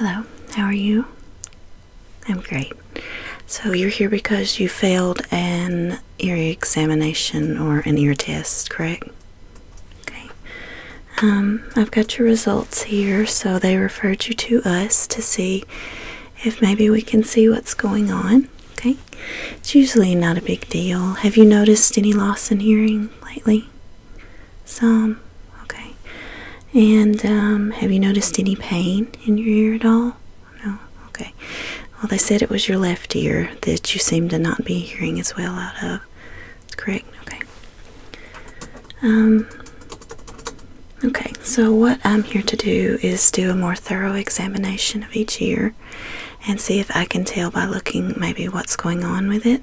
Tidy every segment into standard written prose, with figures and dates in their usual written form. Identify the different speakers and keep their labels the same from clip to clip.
Speaker 1: Hello, how are you? I'm great. So you're here because you failed an ear examination or an ear test, correct? Okay. I've got your results here, so they referred you to us to see if maybe we can see what's going on. Okay. It's usually not a big deal. Have you noticed any loss in hearing lately? Some. Okay. And have you noticed any pain in your ear at all? No? Okay. Well, they said it was your left ear that you seem to not be hearing as well out of. That's correct? Okay. Okay, so what I'm here to do is do a more thorough examination of each ear and see if I can tell by looking maybe what's going on with it,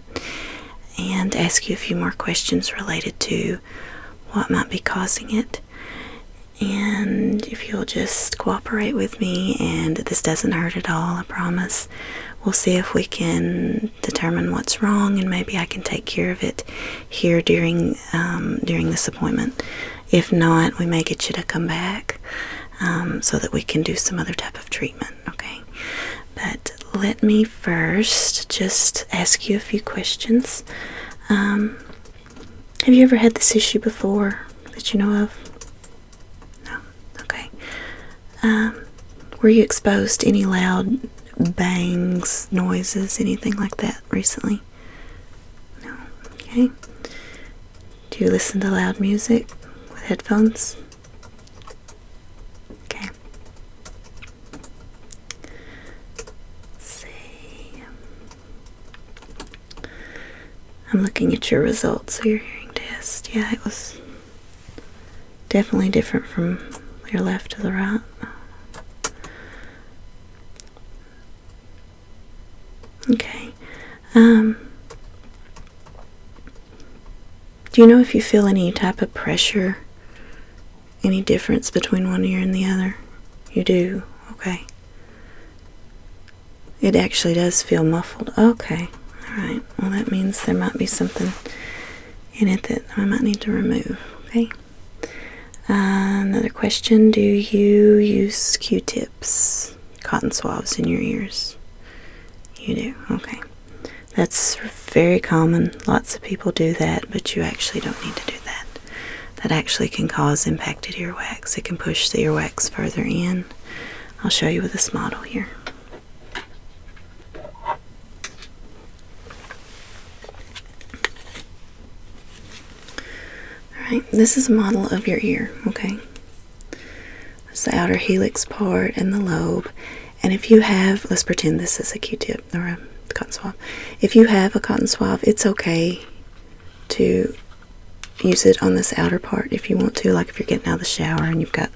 Speaker 1: and ask you a few more questions related to what might be causing it. And if you'll just cooperate with me, and this doesn't hurt at all, I promise, we'll see if we can determine what's wrong, and maybe I can take care of it here during this appointment. If not, we may get you to come back so that we can do some other type of treatment, okay? But let me first just ask you a few questions. Have you ever had this issue before that you know of? No? Okay. Were you exposed to any loud bangs, noises, anything like that recently? No? Okay. Do you listen to loud music with headphones? Okay. Let's see. I'm looking at your results of your hearing test. Yeah, it was definitely different from your left to the right. Okay. Do you know if you feel any type of pressure, any difference between one ear and the other? You do? Okay. It actually does feel muffled. Okay. Alright. Well, that means there might be something in it that I might need to remove. Okay. Another question. Do you use Q-tips, cotton swabs in your ears? You do? Okay. That's very common. Lots of people do that, but you actually don't need to do that. That actually can cause impacted earwax. It can push the earwax further in. I'll show you with this model here. Alright, this is a model of your ear, okay? It's the outer helix part and the lobe. And if you have, let's pretend this is a Q-tip or a cotton swab. If you have a cotton swab, it's okay to use it on this outer part if you want to. Like if you're getting out of the shower and you've got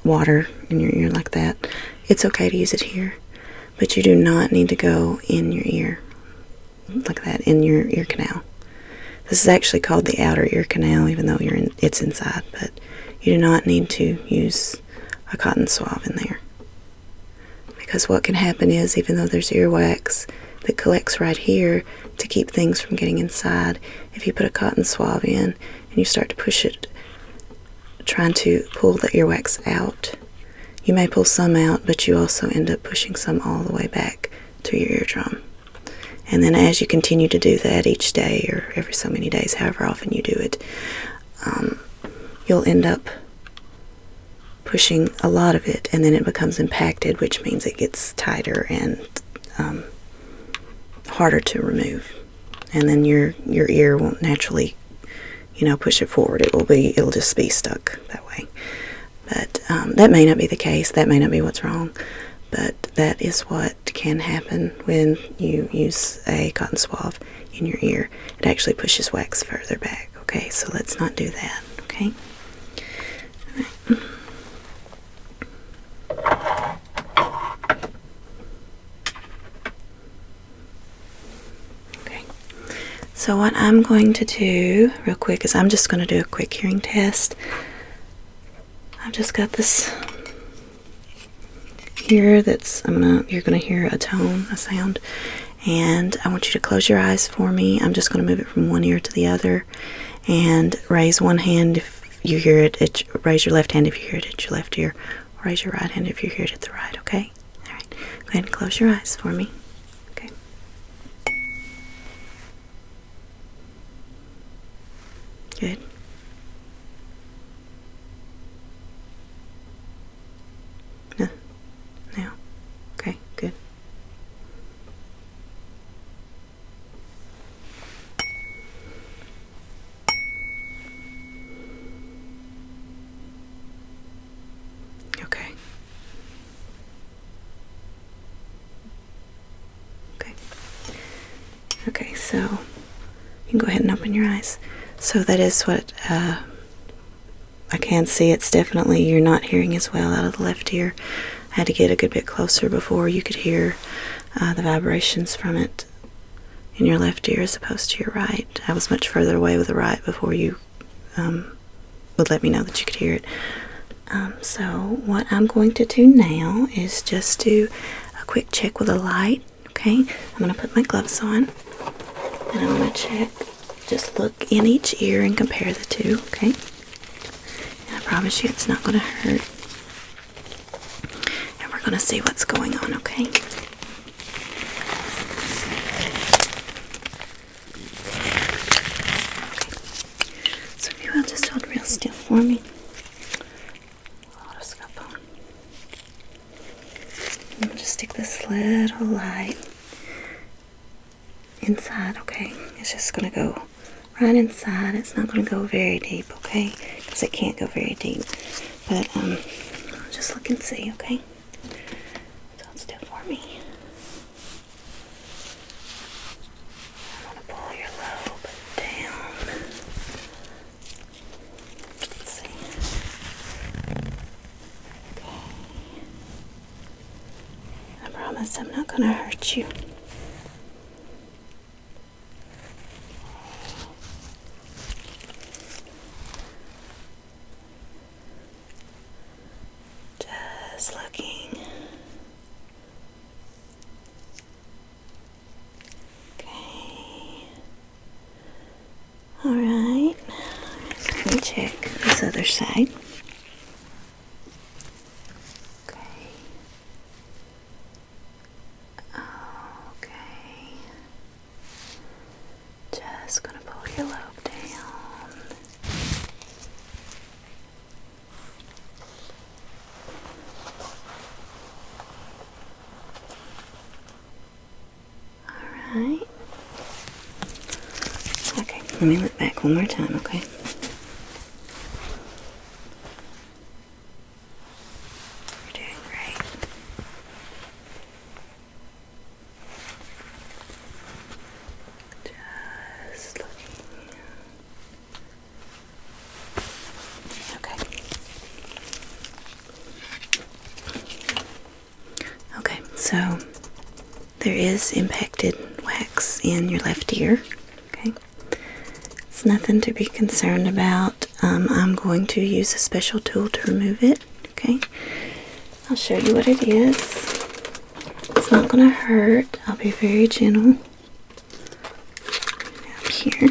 Speaker 1: water in your ear like that, it's okay to use it here. But you do not need to go in your ear like that, in your ear canal. This is actually called the outer ear canal, even though it's inside. But you do not need to use a cotton swab in there. Because what can happen is, even though there's earwax that collects right here to keep things from getting inside, if you put a cotton swab in and you start to push it, trying to pull the earwax out, you may pull some out, but you also end up pushing some all the way back to your eardrum. And then as you continue to do that each day, or every so many days, however often you do it, you'll end up pushing a lot of it, and then it becomes impacted, which means it gets tighter and harder to remove. And then your ear won't naturally, push it forward. It'll just be stuck that way. But that may not be the case. That may not be what's wrong. But that is what can happen when you use a cotton swab in your ear. It actually pushes wax further back. Okay, so let's not do that. Okay. All right. So what I'm going to do real quick is I'm just going to do a quick hearing test. I've just got this here you're going to hear a tone, a sound, and I want you to close your eyes for me. I'm just going to move it from one ear to the other, and raise one hand if you hear it, raise your left hand if you hear it at your left ear, raise your right hand if you hear it at the right, okay? All right. Go ahead and close your eyes for me. Okay. Good. No. Now. Okay, good. Okay. Okay. Okay, so you can go ahead and open your eyes. So that is what I can see. It's definitely you're not hearing as well out of the left ear. I had to get a good bit closer before you could hear the vibrations from it in your left ear as opposed to your right. I was much further away with the right before you would let me know that you could hear it. So what I'm going to do now is just do a quick check with a light. Okay, I'm going to put my gloves on and I'm going to check. Just look in each ear and compare the two. Okay, and I promise you it's not going to hurt. And we're going to see what's going on. Okay. So if you will just hold real still for me. I'm just stick this little light inside, okay? It's just going to go right inside. It's not going to go very deep, okay? Because it can't go very deep. But just look and see, okay? So hold still for me. I want to pull your lobe down. Let's see. I promise I'm not going to hurt you. Just looking. Okay. Alright. Let me check this other side. Just gonna pull your lobe down. Alright. Okay, let me look back one more time, okay? You're doing great. Just looking. Okay. Okay, so there is impacted wax in your left ear. Okay. It's nothing to be concerned about. I'm going to use a special tool to remove it. Okay. I'll show you what it is. It's not going to hurt. I'll be very gentle. Up here.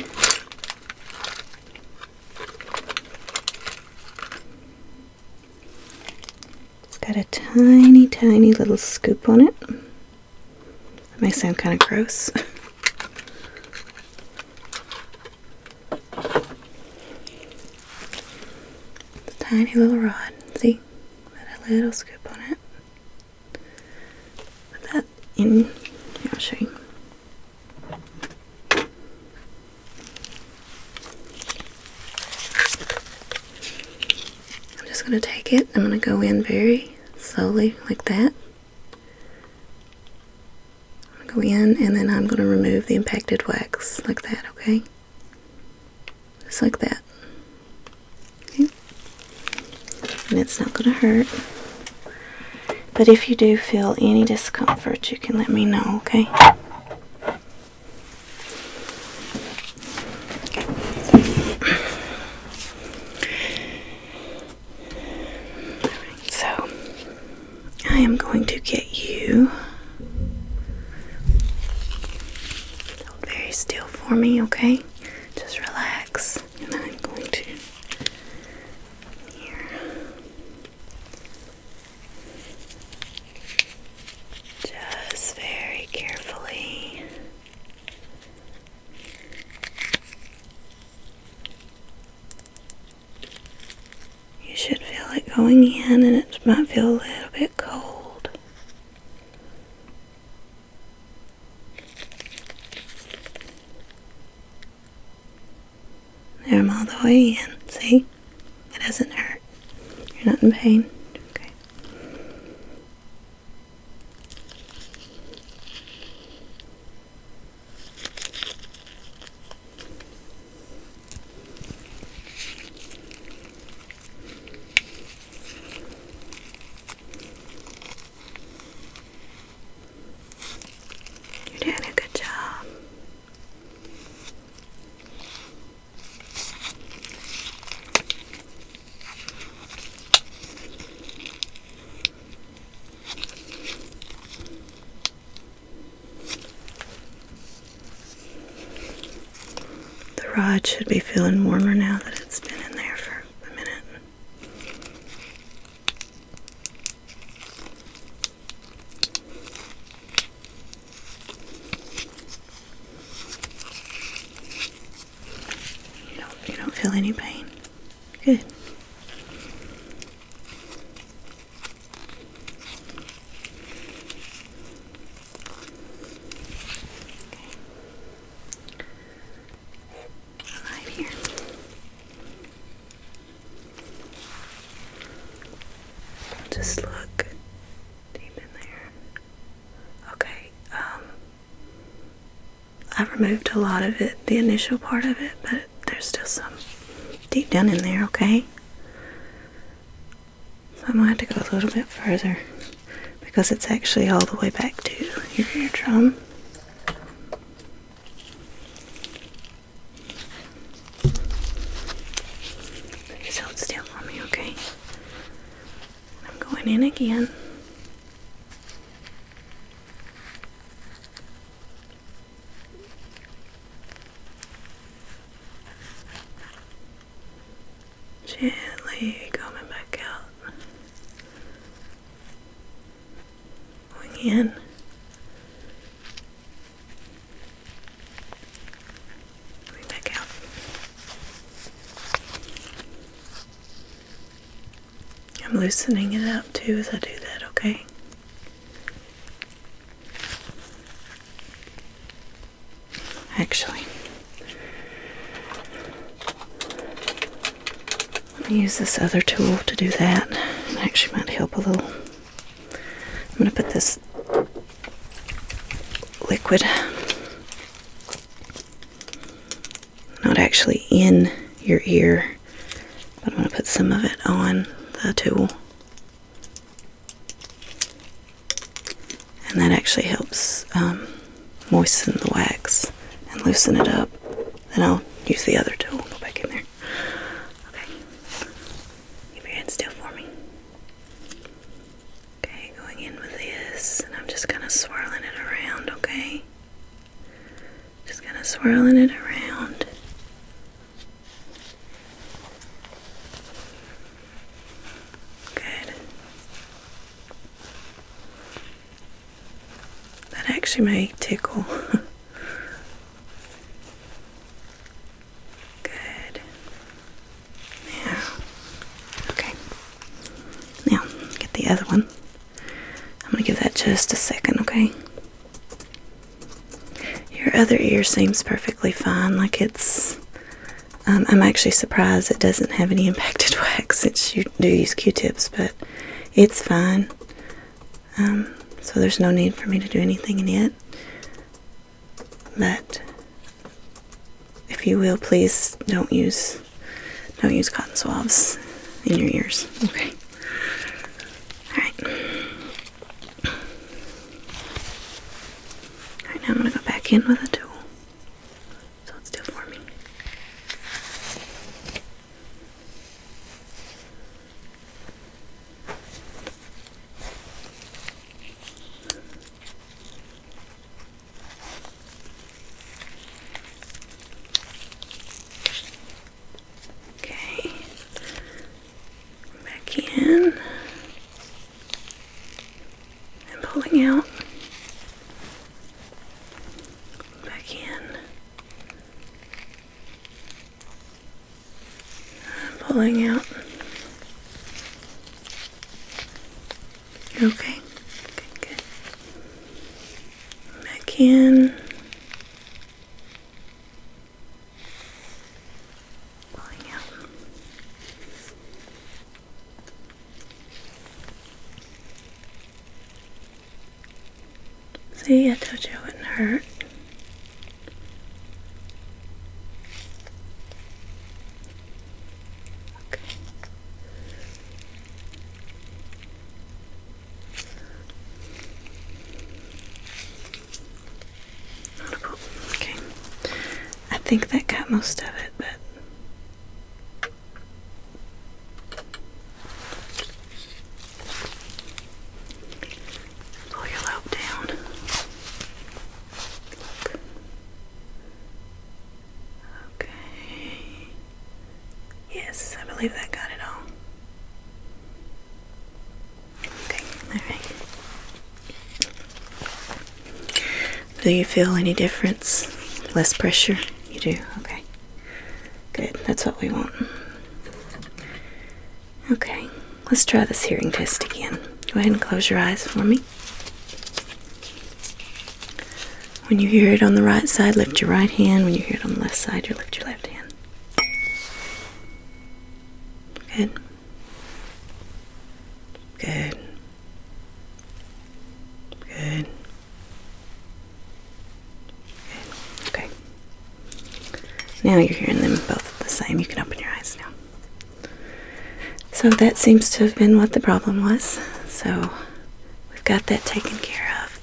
Speaker 1: It's got a tiny, tiny little scoop on it. That may sound kind of gross. It's a tiny little rod. See? Got a little scoop on it. Put that in. Here, I'll show you. I'm just going to take it. I'm going to go in very slowly like that. Go in and then I'm going to remove the impacted wax like that, okay? Just like that. Okay? And it's not going to hurt. But if you do feel any discomfort, you can let me know, okay? So, I am going to get you very still for me, okay? Just relax. And I'm going to here. going in, and it might feel a little bit cold. There, I'm all the way in. See? It doesn't hurt. You're not in pain. Okay. You're doing a good job. The rod should be feeling warmer now that it's been in there for a minute. You don't feel any pain. Good. Right here. Just look deep in there. Okay, I removed a lot of it, the initial part of it, but there's still some deep down in there, okay? So I'm going to have to go a little bit further because it's actually all the way back to your eardrum. Just hold still for me, okay? I'm going in again. Gently coming back out. Going in. Going back out. I'm loosening it up too as I do that, okay? Actually, let me use this other tool to do that. It actually might help a little. I'm going to put this liquid, not actually in your ear, but I'm going to put some of it on the tool. And that actually helps moisten the wax and loosen it up. Then I'll use the other tool and go back in there. Okay. Keep your head still for me. Okay, going in with this, and I'm just kind of swirling it around, okay? Just kind of swirling it around. Good. That actually may tickle. Good. Now, okay. Now, get the other one. I'm going to give that just a second, okay? Your other ear seems perfectly fine, like it's... I'm actually surprised it doesn't have any impacted wax since you do use Q-tips, but it's fine. So there's no need for me to do anything in it. But if you will, please don't use cotton swabs in your ears. Okay. Alright. Alright, now I'm going to go back in with a tool. So it's still for me. Okay. Back in. And pulling out. Back in. And pulling out. again. Pulling out. See, I told you it wouldn't hurt. Okay. I think that got most of it, but pull your lobe down. Look. Okay. Yes, I believe that got it all. Okay, alright. Do you feel any difference? Less pressure? You do? Okay. Good. That's what we want. Okay. Let's try this hearing test again. Go ahead and close your eyes for me. When you hear it on the right side, lift your right hand. When you hear it on the left side, you lift your left hand. Good. Good. Good. Okay. Now you're hearing them both the same. You can open your eyes now. So that seems to have been what the problem was. So we've got that taken care of.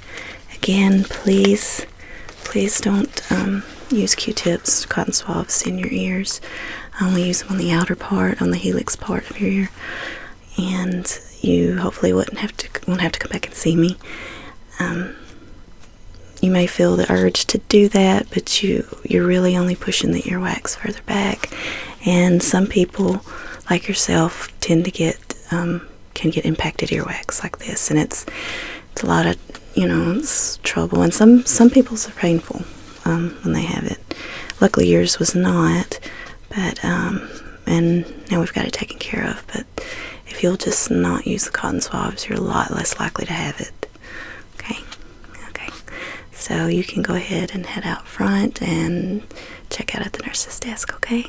Speaker 1: Again, please don't use Q-tips, cotton swabs in your ears. Only use them on the outer part, on the helix part of your ear. And you hopefully won't have to come back and see me. You may feel the urge to do that, but you're really only pushing the earwax further back. And some people, like yourself, tend to get can get impacted earwax like this, and it's a lot of it's trouble. And some people's are painful when they have it. Luckily, yours was not, but and now we've got it taken care of. But if you'll just not use the cotton swabs, you're a lot less likely to have it. Okay. So you can go ahead and head out front and check out at the nurse's desk, okay?